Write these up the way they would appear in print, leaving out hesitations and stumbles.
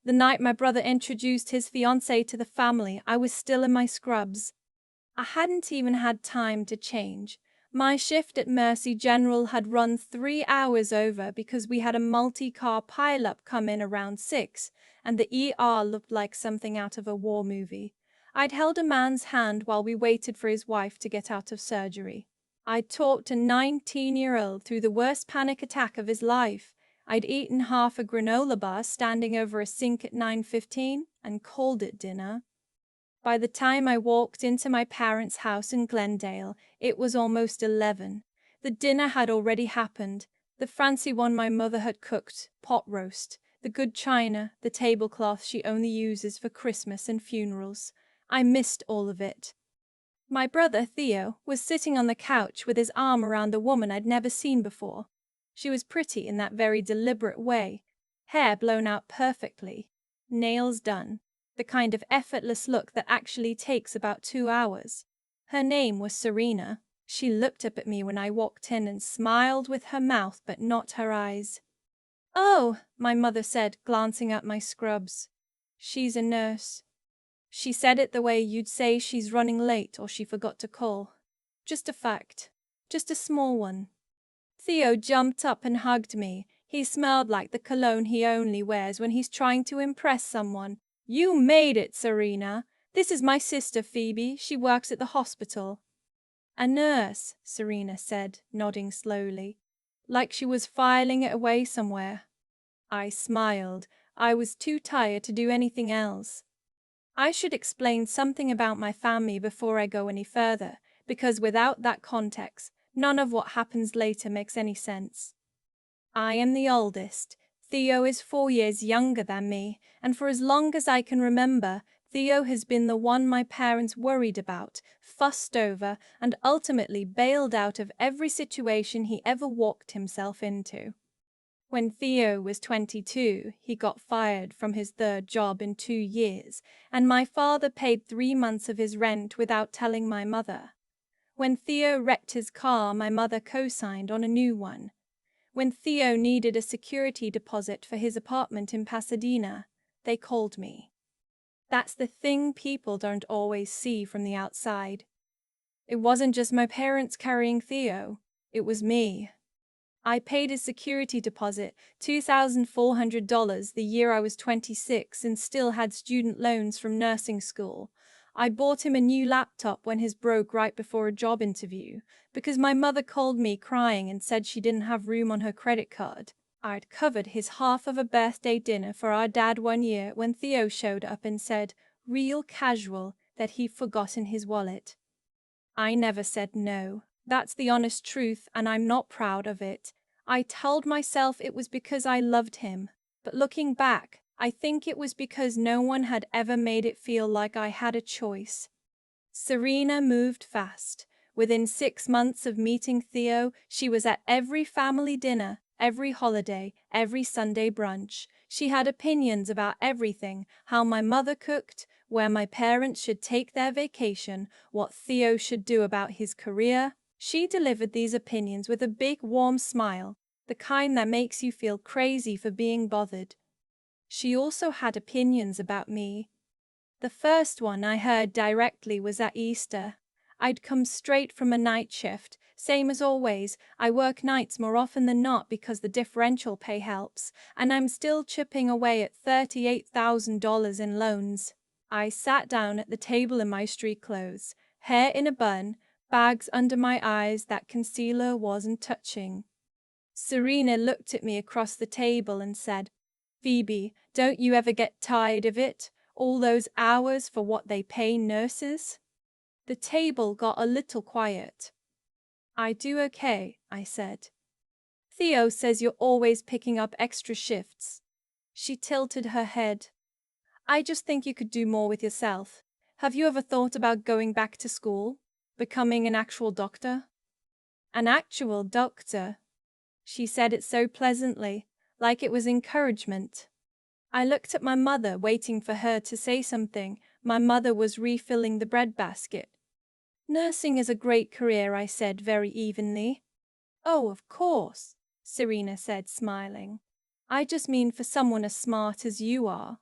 The night my brother introduced his fiancée to the family, I was still in my scrubs. I hadn't even had time to change. My shift at Mercy General had run 3 hours over because we had a multi-car pileup come in around 6, and the ER looked like something out of a war movie. I'd held a man's hand while we waited for his wife to get out of surgery. I'd talked a 19-year-old through the worst panic attack of his life. I'd eaten half a granola bar standing over a sink at 9:15 and called it dinner. By the time I walked into my parents' house in Glendale, it was almost 11. The dinner had already happened. The fancy one my mother had cooked, pot roast, the good china, the tablecloth she only uses for Christmas and funerals. I missed all of it. My brother, Theo, was sitting on the couch with his arm around a woman I'd never seen before. She was pretty in that very deliberate way, hair blown out perfectly, nails done, the kind of effortless look that actually takes about 2 hours. Her name was Serena. She looked up at me when I walked in and smiled with her mouth but not her eyes. "Oh," my mother said, glancing at my scrubs. "She's a nurse." She said it the way you'd say she's running late or she forgot to call. Just a fact. Just a small one. Theo jumped up and hugged me. He smelled like the cologne he only wears when he's trying to impress someone. "You made it, Serena. This is my sister Phoebe. She works at the hospital." "A nurse," Serena said, nodding slowly, like she was filing it away somewhere. I smiled. I was too tired to do anything else. I should explain something about my family before I go any further, because without that context, none of what happens later makes any sense. I am the oldest. Theo is 4 years younger than me, and for as long as I can remember, Theo has been the one my parents worried about, fussed over, and ultimately bailed out of every situation he ever walked himself into. When Theo was 22, he got fired from his 3rd job in 2 years, and my father paid 3 months of his rent without telling my mother. When Theo wrecked his car, my mother co-signed on a new one. When Theo needed a security deposit for his apartment in Pasadena, they called me. That's the thing people don't always see from the outside. It wasn't just my parents carrying Theo, it was me. I paid his security deposit, $2,400, the year I was 26 and still had student loans from nursing school. I bought him a new laptop when his broke right before a job interview, because my mother called me crying and said she didn't have room on her credit card. I'd covered his half of a birthday dinner for our dad one year when Theo showed up and said, real casual, that he'd forgotten his wallet. I never said no. That's the honest truth, and I'm not proud of it. I told myself it was because I loved him, but looking back, I think it was because no one had ever made it feel like I had a choice. Serena moved fast. Within 6 months of meeting Theo, she was at every family dinner, every holiday, every Sunday brunch. She had opinions about everything, how my mother cooked, where my parents should take their vacation, what Theo should do about his career. She delivered these opinions with a big warm smile, the kind that makes you feel crazy for being bothered. She also had opinions about me. The first one I heard directly was at Easter. I'd come straight from a night shift. Same as always, I work nights more often than not because the differential pay helps, and I'm still chipping away at $38,000 in loans. I sat down at the table in my street clothes, hair in a bun, bags under my eyes that concealer wasn't touching. Serena looked at me across the table and said, "Phoebe, don't you ever get tired of it? All those hours for what they pay nurses?" The table got a little quiet. "I do okay," I said. "Theo says you're always picking up extra shifts." She tilted her head. "I just think you could do more with yourself. Have you ever thought about going back to school? Becoming an actual doctor?" "An actual doctor?" She said it so pleasantly, like it was encouragement. I looked at my mother, waiting for her to say something. My mother was refilling the breadbasket. "Nursing is a great career," I said very evenly. "Oh, of course," Serena said, smiling. "I just mean for someone as smart as you are."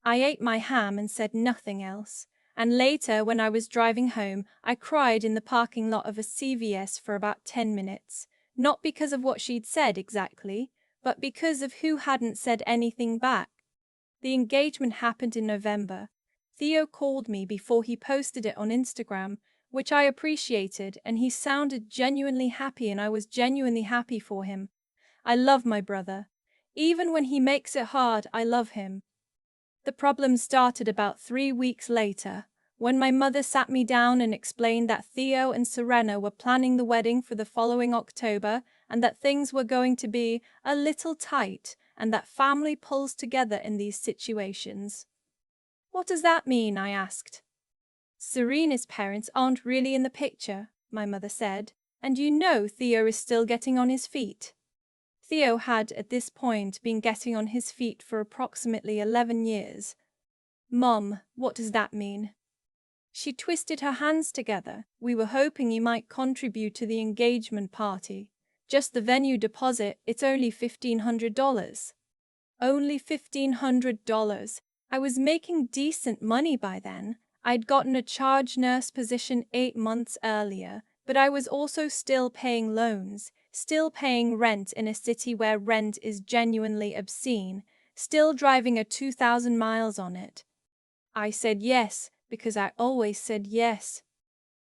I ate my ham and said nothing else. And later, when I was driving home, I cried in the parking lot of a CVS for about 10 minutes. Not because of what she'd said exactly, but because of who hadn't said anything back. The engagement happened in November. Theo called me before he posted it on Instagram, which I appreciated, and he sounded genuinely happy, and I was genuinely happy for him. I love my brother. Even when he makes it hard, I love him. The problem started about 3 weeks later, when my mother sat me down and explained that Theo and Serena were planning the wedding for the following October, and that things were going to be a little tight, and that family pulls together in these situations. What does that mean? I asked. Serena's parents aren't really in the picture, my mother said, and you know Theo is still getting on his feet. Theo had, at this point, been getting on his feet for approximately 11 years. Mom, what does that mean? She twisted her hands together. We were hoping you might contribute to the engagement party. Just the venue deposit, it's only $1,500. Only $1,500. I was making decent money by then. I'd gotten a charge nurse position 8 months earlier, but I was also still paying loans, still paying rent in a city where rent is genuinely obscene, still driving a 2,000 miles on it. I said yes, because I always said yes.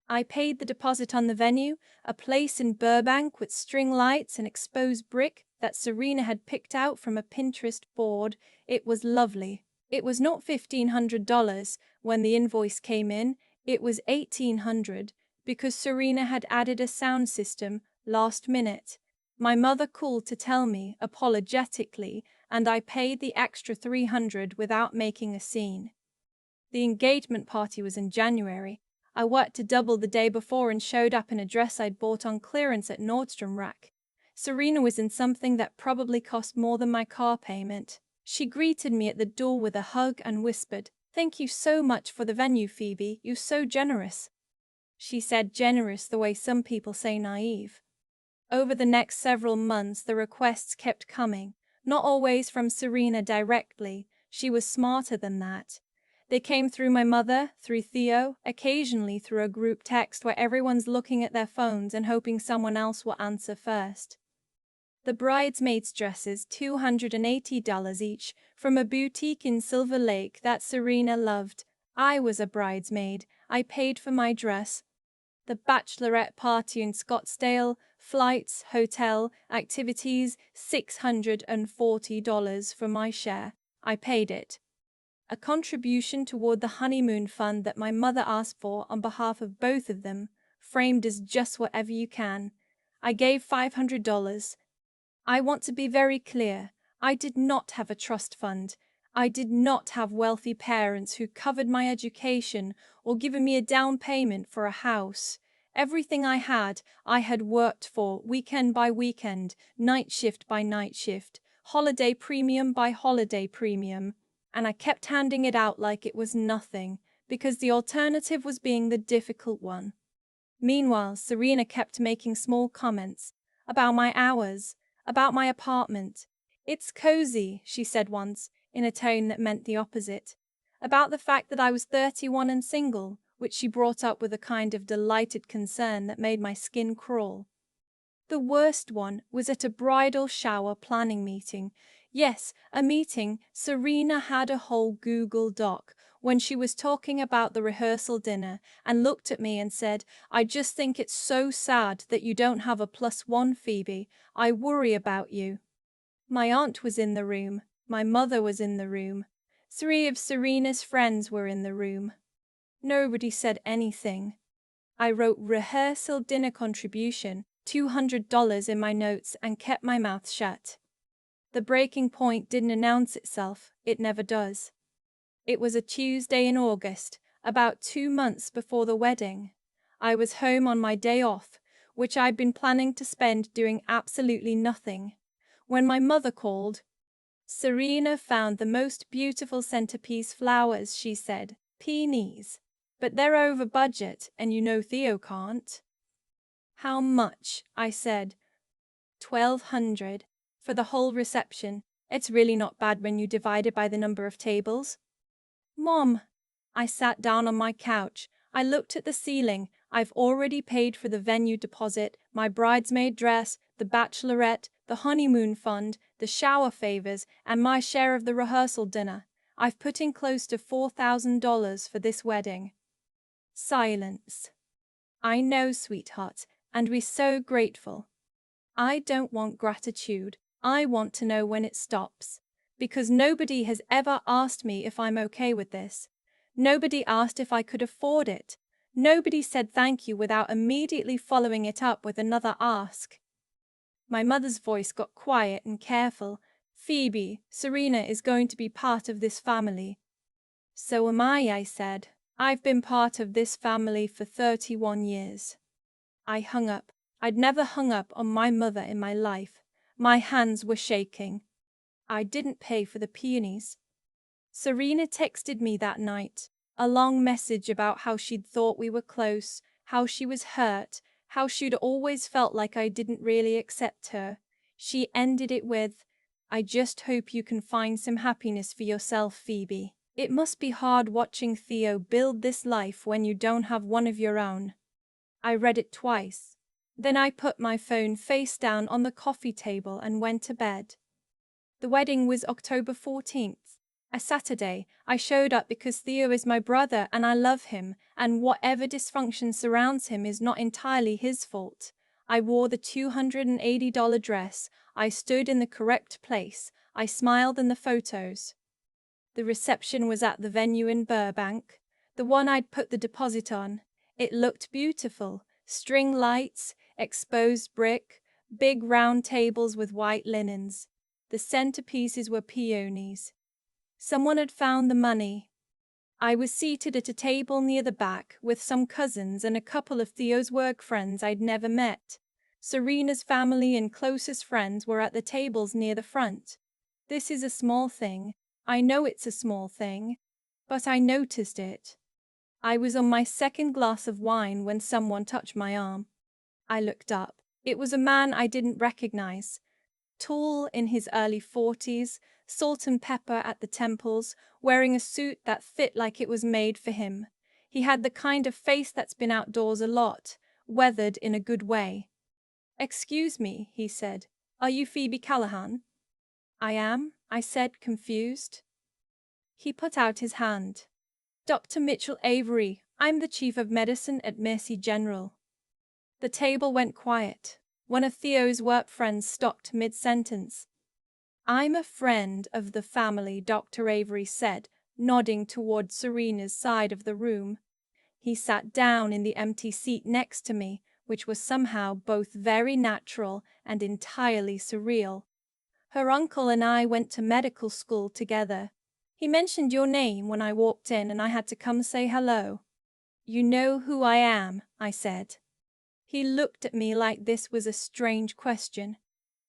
I paid the deposit on the venue, a place in Burbank with string lights and exposed brick that Serena had picked out from a Pinterest board. It was lovely. It was not $1,500 when the invoice came in, it was $1,800 because Serena had added a sound system last minute. My mother called to tell me, apologetically, and I paid the extra $300 without making a scene. The engagement party was in January. I worked to double the day before and showed up in a dress I'd bought on clearance at Nordstrom Rack. Serena was in something that probably cost more than my car payment. She greeted me at the door with a hug and whispered, "Thank you so much for the venue, Phoebe. You're so generous." She said generous the way some people say naive. Over the next several months, the requests kept coming, not always from Serena directly. She was smarter than that. They came through my mother, through Theo, occasionally through a group text where everyone's looking at their phones and hoping someone else will answer first. The bridesmaids' dresses, $280 each, from a boutique in Silver Lake that Serena loved. I was a bridesmaid. I paid for my dress. The bachelorette party in Scottsdale, flights, hotel, activities, $640 for my share. I paid it. A contribution toward the honeymoon fund that my mother asked for on behalf of both of them, framed as just whatever you can. I gave $500. I want to be very clear. I did not have a trust fund. I did not have wealthy parents who covered my education or given me a down payment for a house. Everything I had worked for weekend by weekend, night shift by night shift, holiday premium by holiday premium. And I kept handing it out like it was nothing, because the alternative was being the difficult one. Meanwhile, Serena kept making small comments about my hours, about my apartment. "It's cozy," she said once, in a tone that meant the opposite. About the fact that I was 31 and single, which she brought up with a kind of delighted concern that made my skin crawl. The worst one was at a bridal shower planning meeting. Yes, a meeting. Serena had a whole Google Doc when she was talking about the rehearsal dinner and looked at me and said, "I just think it's so sad that you don't have a +1, Phoebe. I worry about you." My aunt was in the room. My mother was in the room. 3 of Serena's friends were in the room. Nobody said anything. I wrote rehearsal dinner contribution, $200 in my notes, and kept my mouth shut. The breaking point didn't announce itself. It never does. It was a Tuesday in August, about 2 months before the wedding. I was home on my day off, which I'd been planning to spend doing absolutely nothing, when my mother called. "Serena found the most beautiful centerpiece flowers," she said. "Peonies. But they're over budget, and you know Theo can't." "How much?" I said. $1,200 for the whole reception. It's really not bad when you divide it by the number of tables. Mom! I sat down on my couch. I looked at the ceiling. I've already paid for the venue deposit, my bridesmaid dress, the bachelorette, the honeymoon fund, the shower favors, and my share of the rehearsal dinner. I've put in close to $4,000 for this wedding. Silence. I know, sweetheart, and we're so grateful. I don't want gratitude. I want to know when it stops. Because nobody has ever asked me if I'm okay with this. Nobody asked if I could afford it. Nobody said thank you without immediately following it up with another ask. My mother's voice got quiet and careful. Phoebe, Serena is going to be part of this family. So am I said. I've been part of this family for 31 years. I hung up. I'd never hung up on my mother in my life. My hands were shaking. I didn't pay for the peonies. Serena texted me that night, a long message about how she'd thought we were close, how she was hurt, how she'd always felt like I didn't really accept her. She ended it with, "I just hope you can find some happiness for yourself, Phoebe. It must be hard watching Theo build this life when you don't have one of your own." I read it twice. Then I put my phone face down on the coffee table and went to bed. The wedding was October 14th, a Saturday. I showed up because Theo is my brother and I love him, and whatever dysfunction surrounds him is not entirely his fault. I wore the $280 dress. I stood in the correct place. I smiled in the photos. The reception was at the venue in Burbank, the one I'd put the deposit on. It looked beautiful. String lights, exposed brick, big round tables with white linens. The centerpieces were peonies. Someone had found the money. I was seated at a table near the back with some cousins and a couple of Theo's work friends I'd never met. Serena's family and closest friends were at the tables near the front. This is a small thing. I know it's a small thing, but I noticed it. I was on my second glass of wine when someone touched my arm. I looked up. It was a man I didn't recognize. Tall, in his early 40s, salt and pepper at the temples, wearing a suit that fit like it was made for him. He had the kind of face that's been outdoors a lot, weathered in a good way. "Excuse me," he said. "Are you Phoebe Callahan?" "I am," I said, confused. He put out his hand. "Dr. Mitchell Avery, I'm the chief of medicine at Mercy General." The table went quiet. One of Theo's work friends stopped mid-sentence. "I'm a friend of the family," Dr. Avery said, nodding toward Serena's side of the room. He sat down in the empty seat next to me, which was somehow both very natural and entirely surreal. "Her uncle and I went to medical school together. He mentioned your name when I walked in and I had to come say hello." "You know who I am," I said. He looked at me like this was a strange question.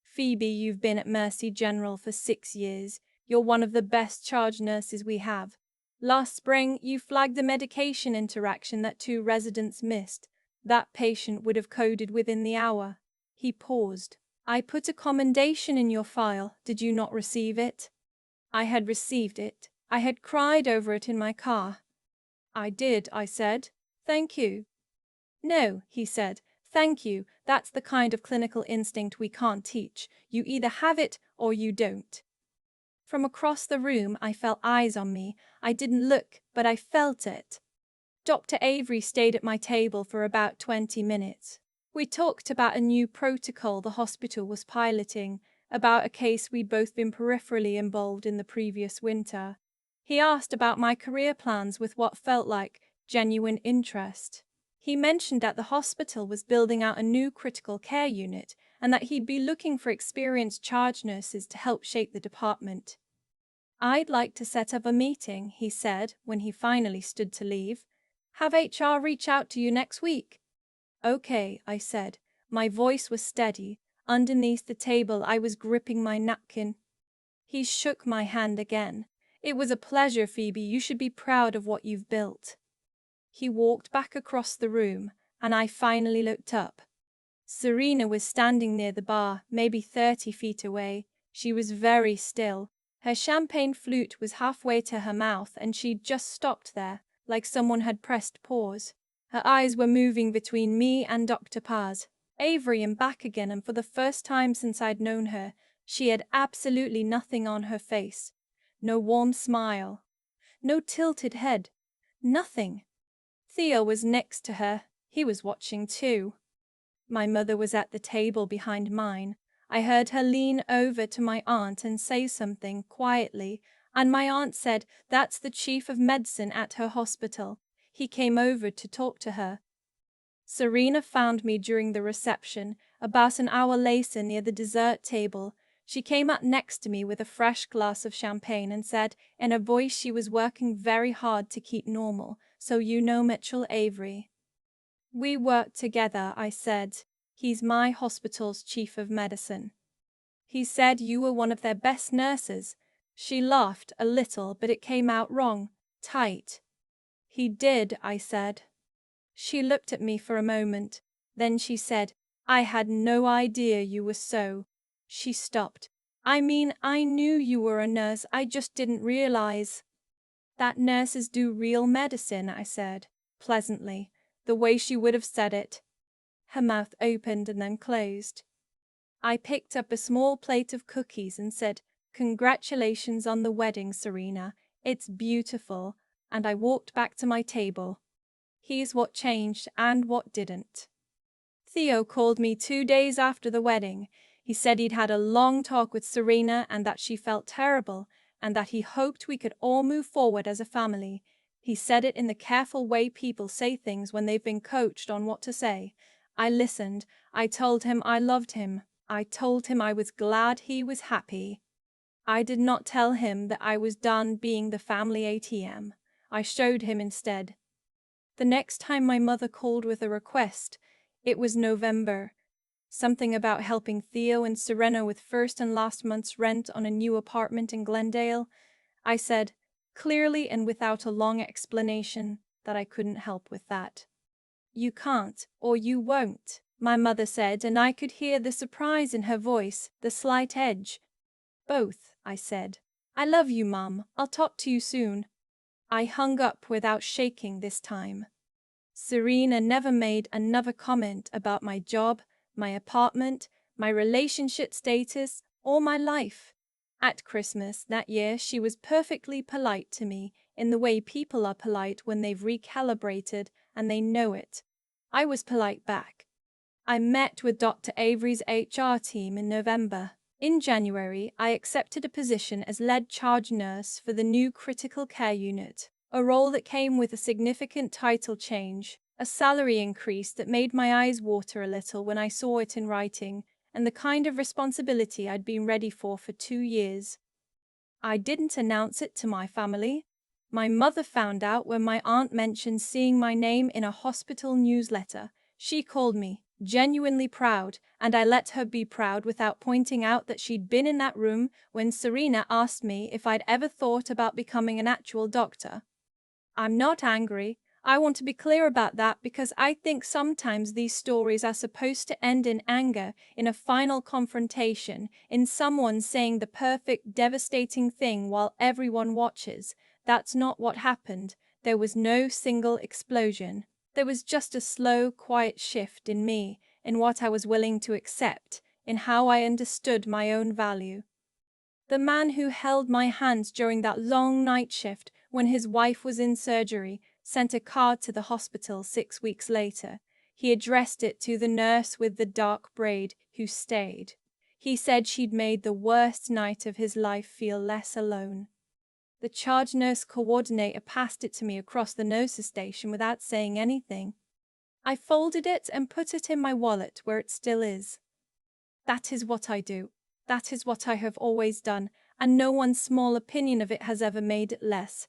"Phoebe, you've been at Mercy General for 6 years. You're one of the best charge nurses we have. Last spring, you flagged a medication interaction that 2 residents missed. That patient would have coded within the hour." He paused. "I put a commendation in your file. Did you not receive it?" I had received it. I had cried over it in my car. "I did," I said. "Thank you." "No," he said. "Thank you. That's the kind of clinical instinct we can't teach. You either have it or you don't." From across the room, I felt eyes on me. I didn't look, but I felt it. Dr. Avery stayed at my table for about 20 minutes. We talked about a new protocol the hospital was piloting, about a case we'd both been peripherally involved in the previous winter. He asked about my career plans with what felt like genuine interest. He mentioned that the hospital was building out a new critical care unit and that he'd be looking for experienced charge nurses to help shape the department. "I'd like to set up a meeting," he said when he finally stood to leave. "Have HR reach out to you next week." "Okay," I said. My voice was steady. Underneath the table, I was gripping my napkin. He shook my hand again. "It was a pleasure, Phoebe. You should be proud of what you've built." He walked back across the room, and I finally looked up. Serena was standing near the bar, maybe 30 feet away. She was very still. Her champagne flute was halfway to her mouth and she'd just stopped there, like someone had pressed pause. Her eyes were moving between me and Dr. Paz, Avery and back again, and for the first time since I'd known her, she had absolutely nothing on her face. No warm smile. No tilted head. Nothing. Theo was next to her. He was watching too. My mother was at the table behind mine. I heard her lean over to my aunt and say something quietly, and my aunt said, "That's the chief of medicine at her hospital. He came over to talk to her." Serena found me during the reception, about an hour later near the dessert table. She came up next to me with a fresh glass of champagne and said, in a voice she was working very hard to keep normal, "So you know Mitchell Avery?" "We work together," I said. "He's my hospital's chief of medicine." "He said you were one of their best nurses." She laughed a little, but it came out wrong, tight. "He did," I said. She looked at me for a moment. Then she said, "I had no idea you were so." She stopped. "I mean, I knew you were a nurse, I just didn't realize." "That nurses do real medicine," I said, pleasantly, the way she would have said it. Her mouth opened and then closed. I picked up a small plate of cookies and said, "Congratulations on the wedding, Serena. It's beautiful," and I walked back to my table. Here's what changed and what didn't. Theo called me 2 days after the wedding. He said he'd had a long talk with Serena and that she felt terrible, and that he hoped we could all move forward as a family. He said it in the careful way people say things when they've been coached on what to say. I listened. I told him I loved him. I told him I was glad he was happy. I did not tell him that I was done being the family ATM. I showed him instead. The next time my mother called with a request, it was November. Something about helping Theo and Serena with first and last month's rent on a new apartment in Glendale. I said, clearly and without a long explanation, that I couldn't help with that. "You can't, or you won't," my mother said, and I could hear the surprise in her voice, the slight edge. "Both," I said. "I love you, Mum. I'll talk to you soon." I hung up without shaking this time. Serena never made another comment about my job, my apartment, my relationship status, or my life. At Christmas that year, she was perfectly polite to me in the way people are polite when they've recalibrated and they know it. I was polite back. I met with Dr. Avery's HR team in November. In January, I accepted a position as lead charge nurse for the new critical care unit, a role that came with a significant title change, a salary increase that made my eyes water a little when I saw it in writing, and the kind of responsibility I'd been ready for 2 years. I didn't announce it to my family. My mother found out when my aunt mentioned seeing my name in a hospital newsletter. She called me genuinely proud, and I let her be proud without pointing out that she'd been in that room when Serena asked me if I'd ever thought about becoming an actual doctor. I'm not angry. I want to be clear about that because I think sometimes these stories are supposed to end in anger, in a final confrontation, in someone saying the perfect, devastating thing while everyone watches. That's not what happened. There was no single explosion. There was just a slow, quiet shift in me, in what I was willing to accept, in how I understood my own value. The man who held my hands during that long night shift when his wife was in surgery sent a card to the hospital 6 weeks later. He addressed it to the nurse with the dark braid who stayed. He said she'd made the worst night of his life feel less alone. The charge nurse coordinator passed it to me across the nurse's station without saying anything. I folded it and put it in my wallet where it still is. That is what I do. That is what I have always done, and no one's small opinion of it has ever made it less.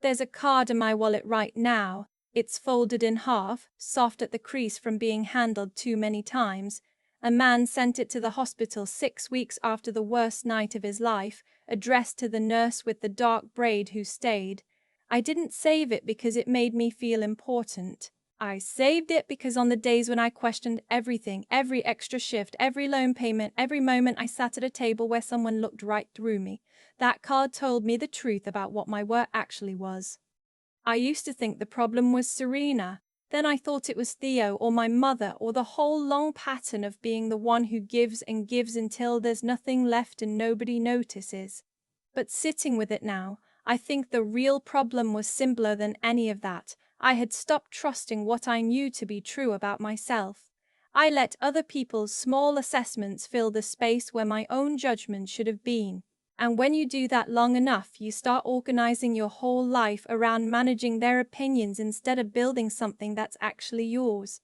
There's a card in my wallet right now. It's folded in half, soft at the crease from being handled too many times. A man sent it to the hospital 6 weeks after the worst night of his life, addressed to the nurse with the dark braid who stayed. I didn't save it because it made me feel important. I saved it because on the days when I questioned everything, every extra shift, every loan payment, every moment I sat at a table where someone looked right through me, That card told me the truth about what my work actually was. I used to think the problem was Serena. Then I thought it was Theo or my mother or the whole long pattern of being the one who gives and gives until there's nothing left and nobody notices. But sitting with it now, I think the real problem was simpler than any of that. I had stopped trusting what I knew to be true about myself. I let other people's small assessments fill the space where my own judgment should have been. And when you do that long enough, you start organizing your whole life around managing their opinions instead of building something that's actually yours.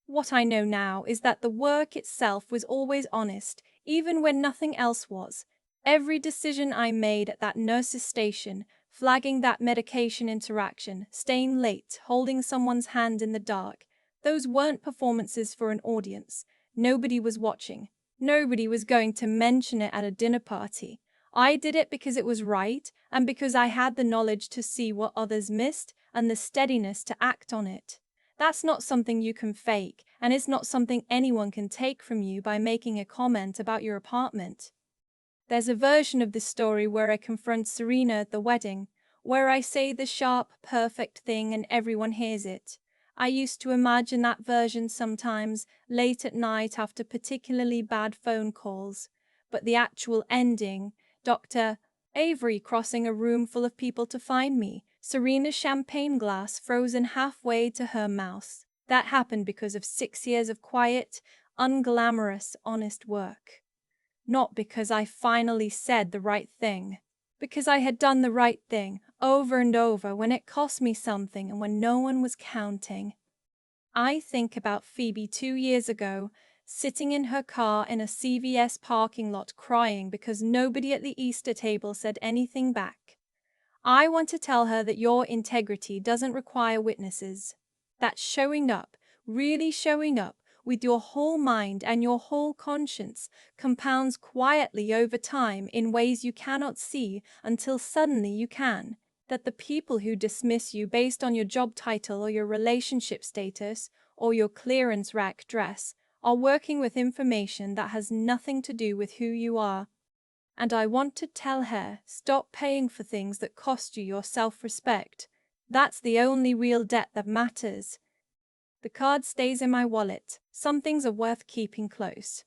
What I know now is that the work itself was always honest, even when nothing else was. Every decision I made at that nurse's station, flagging that medication interaction, staying late, holding someone's hand in the dark, those weren't performances for an audience. Nobody was watching. Nobody was going to mention it at a dinner party. I did it because it was right, and because I had the knowledge to see what others missed and the steadiness to act on it. That's not something you can fake, and it's not something anyone can take from you by making a comment about your apartment. There's a version of this story where I confront Serena at the wedding, where I say the sharp, perfect thing and everyone hears it. I used to imagine that version sometimes, late at night after particularly bad phone calls. But the actual ending, Dr. Avery crossing a room full of people to find me, Serena's champagne glass frozen halfway to her mouth. That happened because of 6 years of quiet, unglamorous, honest work. Not because I finally said the right thing. Because I had done the right thing over and over when it cost me something and when no one was counting. I think about Phoebe 2 years ago, sitting in her car in a CVS parking lot crying because nobody at the Easter table said anything back. I want to tell her that your integrity doesn't require witnesses. That showing up, really showing up, with your whole mind and your whole conscience compounds quietly over time in ways you cannot see until suddenly you can. That the people who dismiss you based on your job title or your relationship status or your clearance rack dress are working with information that has nothing to do with who you are. And I want to tell her, stop paying for things that cost you your self-respect. That's the only real debt that matters. The card stays in my wallet. Some things are worth keeping close.